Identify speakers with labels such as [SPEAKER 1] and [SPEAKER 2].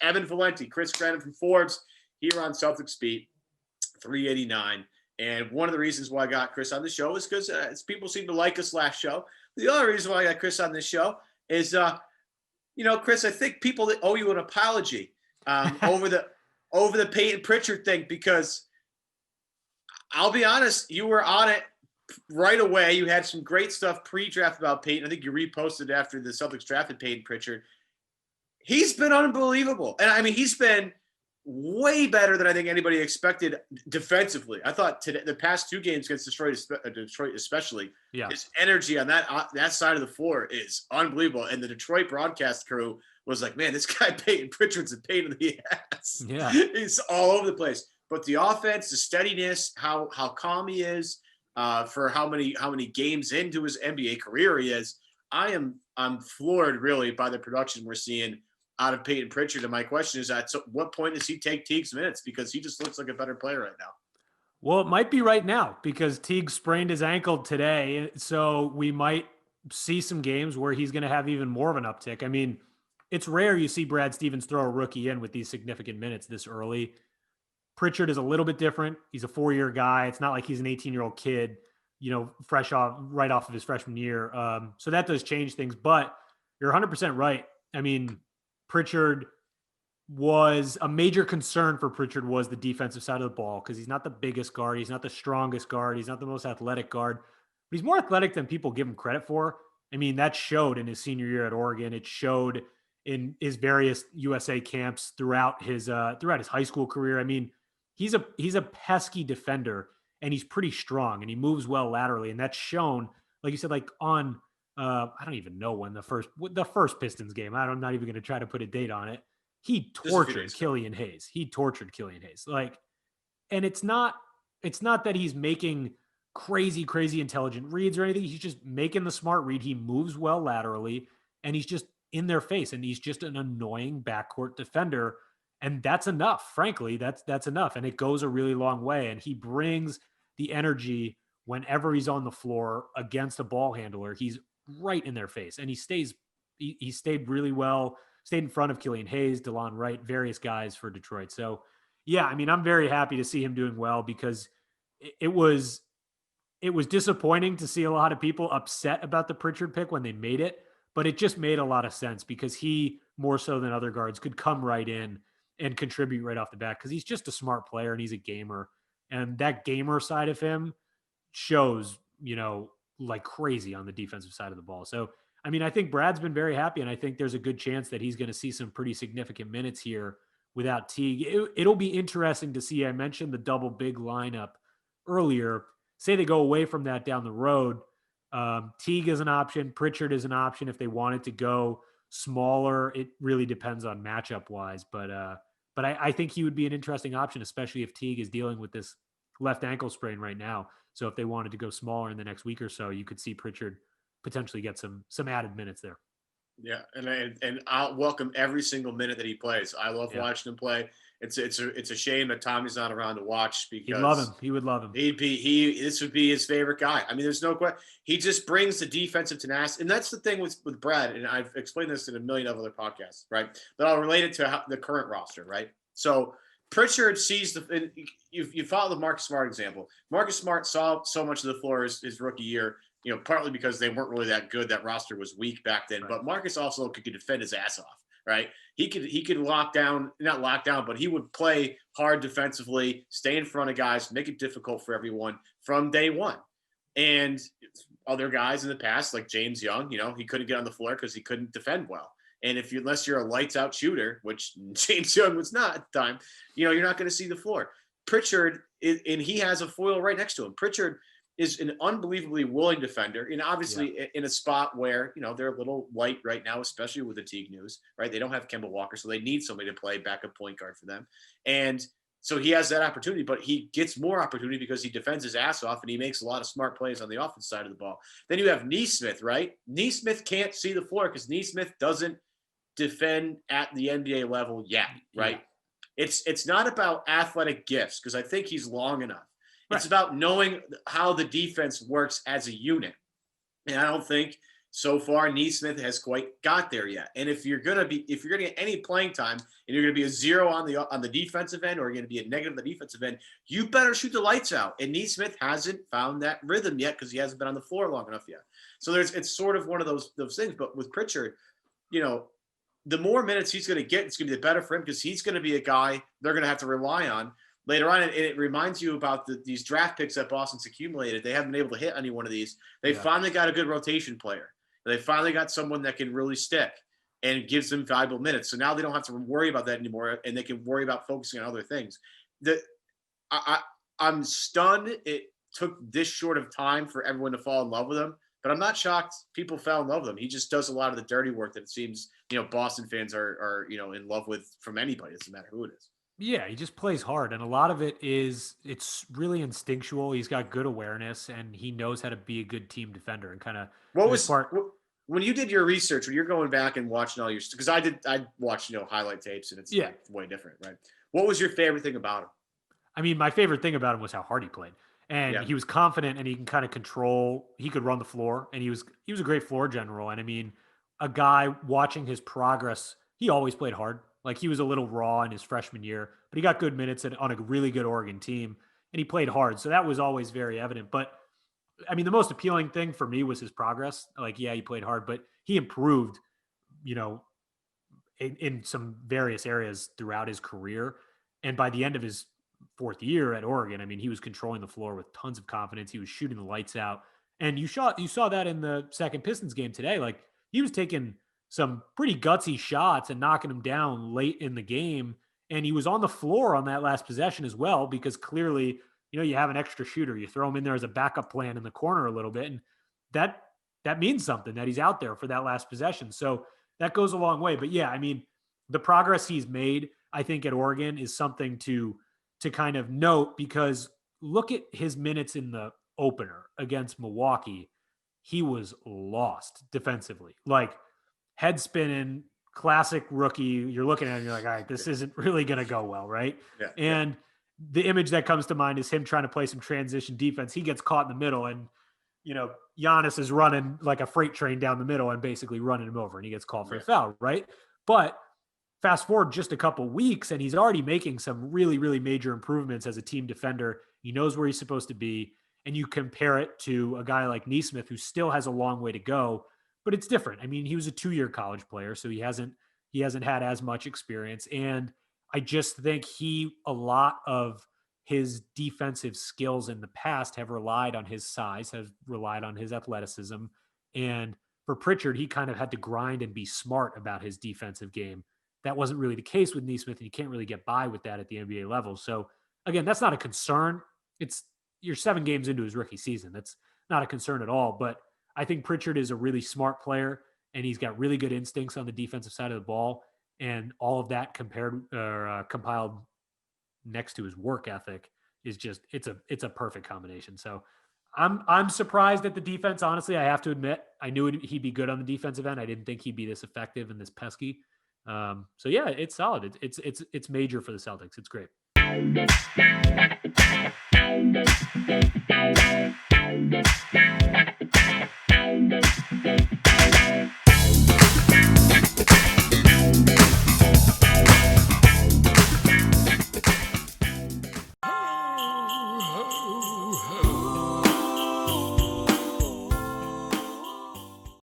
[SPEAKER 1] Evan Valenti, Chris Grenham from Forbes, here on Celtics Beat, 389. And one of the reasons why I got Chris on the show is because people seem to like us last show. The other reason why I got Chris on this show is, Chris, I think people owe you an apology over the Payton Pritchard thing, because I'll be honest, you were on it right away. You had some great stuff pre-draft about Payton. I think you reposted after the Celtics drafted Payton Pritchard. He's been unbelievable. And I mean, he's been way better than I think anybody expected defensively. I thought the past two games against Detroit especially, his energy on that side of the floor is unbelievable. And the Detroit broadcast crew was like, man, this guy Payton Pritchard's a pain in the ass.
[SPEAKER 2] Yeah.
[SPEAKER 1] He's all over the place. But the offense, the steadiness, how calm he is, for how many games into his NBA career he is, I'm floored really by the production we're seeing out of Payton Pritchard. And my question is, at what point does he take Teague's minutes? Because he just looks like a better player right now.
[SPEAKER 2] Well, it might be right now, because Teague sprained his ankle today. So we might see some games where he's going to have even more of an uptick. I mean, it's rare you see Brad Stevens throw a rookie in with these significant minutes this early. Pritchard is a little bit different. He's a 4-year guy. It's not like he's an 18-year-old kid, right off of his freshman year. So that does change things, but you're 100% right. I mean, Pritchard was a major concern for Pritchard was the defensive side of the ball, because he's not the biggest guard. He's not the strongest guard. He's not the most athletic guard, but he's more athletic than people give him credit for. I mean, that showed in his senior year at Oregon. It showed in his various USA camps throughout his high school career. I mean, he's a pesky defender, and he's pretty strong, and he moves well laterally. And that's shown, like you said, like on, I don't even know when the first Pistons game, I'm not even going to try to put a date on it. He tortured Killian Hayes. Like, and it's not that he's making crazy intelligent reads or anything. He's just making the smart read. He moves well laterally, and he's just in their face, and he's just an annoying backcourt defender. And that's enough, frankly, that's enough. And it goes a really long way. And he brings the energy whenever he's on the floor against a ball handler. He's right in their face, and he stayed really well, stayed in front of Killian Hayes, DeLon Wright, various guys for Detroit. So yeah, I mean, I'm very happy to see him doing well, because it was disappointing to see a lot of people upset about the Pritchard pick when they made it, but it just made a lot of sense, because he, more so than other guards, could come right in and contribute right off the bat, because he's just a smart player and he's a gamer. And that gamer side of him shows, like crazy on the defensive side of the ball. So, I mean, I think Brad's been very happy, and I think there's a good chance that he's going to see some pretty significant minutes here without Teague. It'll be interesting to see. I mentioned the double big lineup earlier. Say they go away from that down the road. Teague is an option. Pritchard is an option if they wanted to go smaller. It really depends on matchup wise, but I think he would be an interesting option, especially if Teague is dealing with this left ankle sprain right now. So if they wanted to go smaller in the next week or so, you could see Pritchard potentially get some added minutes there.
[SPEAKER 1] Yeah, and I'll welcome every single minute that he plays. I love watching him play. It's a shame that Tommy's not around to watch, because
[SPEAKER 2] he'd love him. He would love him.
[SPEAKER 1] This would be his favorite guy. I mean, there's no question. He just brings the defensive tenacity, and that's the thing with Brad. And I've explained this in a million other podcasts, right? But I'll relate it to the current roster, right? So Pritchard sees you follow the Marcus Smart example. Marcus Smart saw so much of the floor his rookie year, partly because they weren't really that good. That roster was weak back then. Right. But Marcus also could defend his ass off, right? He could not lock down, but he would play hard defensively, stay in front of guys, make it difficult for everyone from day one. And other guys in the past, like James Young, he couldn't get on the floor because he couldn't defend well. And unless you're a lights out shooter, which James Young was not at the time, you're not going to see the floor. Pritchard, and he has a foil right next to him. Pritchard is an unbelievably willing defender, and obviously in a spot where, they're a little light right now, especially with the Teague news, right? They don't have Kemba Walker, so they need somebody to play backup point guard for them. And so he has that opportunity, but he gets more opportunity because he defends his ass off and he makes a lot of smart plays on the offense side of the ball. Then you have Nesmith, right? Nesmith can't see the floor because Nesmith doesn't defend at the NBA level yet, right? Yeah. It's not about athletic gifts, because I think he's long enough. Right. It's about knowing how the defense works as a unit. And I don't think so far, Neesmith has quite got there yet. And if you're gonna get any playing time and you're gonna be a zero on the defensive end, or you're gonna be a negative on the defensive end, you better shoot the lights out. And Neesmith hasn't found that rhythm yet because he hasn't been on the floor long enough yet. So it's sort of one of those things. But with Pritchard, the more minutes he's going to get, it's going to be better for him because he's going to be a guy they're going to have to rely on later on. And it reminds you about these draft picks that Boston's accumulated. They haven't been able to hit any one of these. They finally got a good rotation player. They finally got someone that can really stick and gives them valuable minutes. So now they don't have to worry about that anymore, and they can worry about focusing on other things. I'm stunned it took this short of time for everyone to fall in love with him. But I'm not shocked people fell in love with him. He just does a lot of the dirty work that it seems, Boston fans are in love with from anybody. It doesn't matter who it is.
[SPEAKER 2] Yeah, he just plays hard. And a lot of it's really instinctual. He's got good awareness and he knows how to be a good team defender and kind of
[SPEAKER 1] when you did your research, when you're going back and watching all your, because I watched, highlight tapes and it's like way different, right? What was your favorite thing about him?
[SPEAKER 2] I mean, my favorite thing about him was how hard he played. And he was confident and he can kind of control, he could run the floor and he was a great floor general. And I mean, a guy watching his progress, he always played hard. Like he was a little raw in his freshman year, but he got good minutes on a really good Oregon team and he played hard. So that was always very evident. But I mean, the most appealing thing for me was his progress. Like, he played hard, but he improved, in some various areas throughout his career. And by the end of his fourth year at Oregon, I mean, he was controlling the floor with tons of confidence. He was shooting the lights out. And you saw that in the second Pistons game today. Like, he was taking some pretty gutsy shots and knocking them down late in the game. And he was on the floor on that last possession as well, because clearly, you have an extra shooter. You throw him in there as a backup plan in the corner a little bit. And that means something, that he's out there for that last possession. So that goes a long way. But yeah, I mean, the progress he's made, I think, at Oregon is something to kind of note, because look at his minutes in the opener against Milwaukee. He was lost defensively, like head spinning, classic rookie. You're looking at him, you're like, all right, this isn't really going to go well, right?
[SPEAKER 1] Yeah,
[SPEAKER 2] and the image that comes to mind is him trying to play some transition defense. He gets caught in the middle and, Giannis is running like a freight train down the middle and basically running him over, and he gets called for a foul, right? But fast forward just a couple weeks and he's already making some really, really major improvements as a team defender. He knows where he's supposed to be. And you compare it to a guy like Neesmith, who still has a long way to go, but it's different. I mean, he was a 2-year college player, so he hasn't had as much experience. And I just think a lot of his defensive skills in the past have relied on his size, have relied on his athleticism. And for Pritchard, he kind of had to grind and be smart about his defensive game. That wasn't really the case with Neesmith, and you can't really get by with that at the NBA level. So again, that's not a concern. You're 7 games into his rookie season. That's not a concern at all. But I think Pritchard is a really smart player, and he's got really good instincts on the defensive side of the ball. And all of that compiled next to his work ethic is just, it's a perfect combination. So I'm surprised at the defense. Honestly, I have to admit, I knew he'd be good on the defensive end. I didn't think he'd be this effective and this pesky. So yeah, it's solid. It's major for the Celtics. It's great.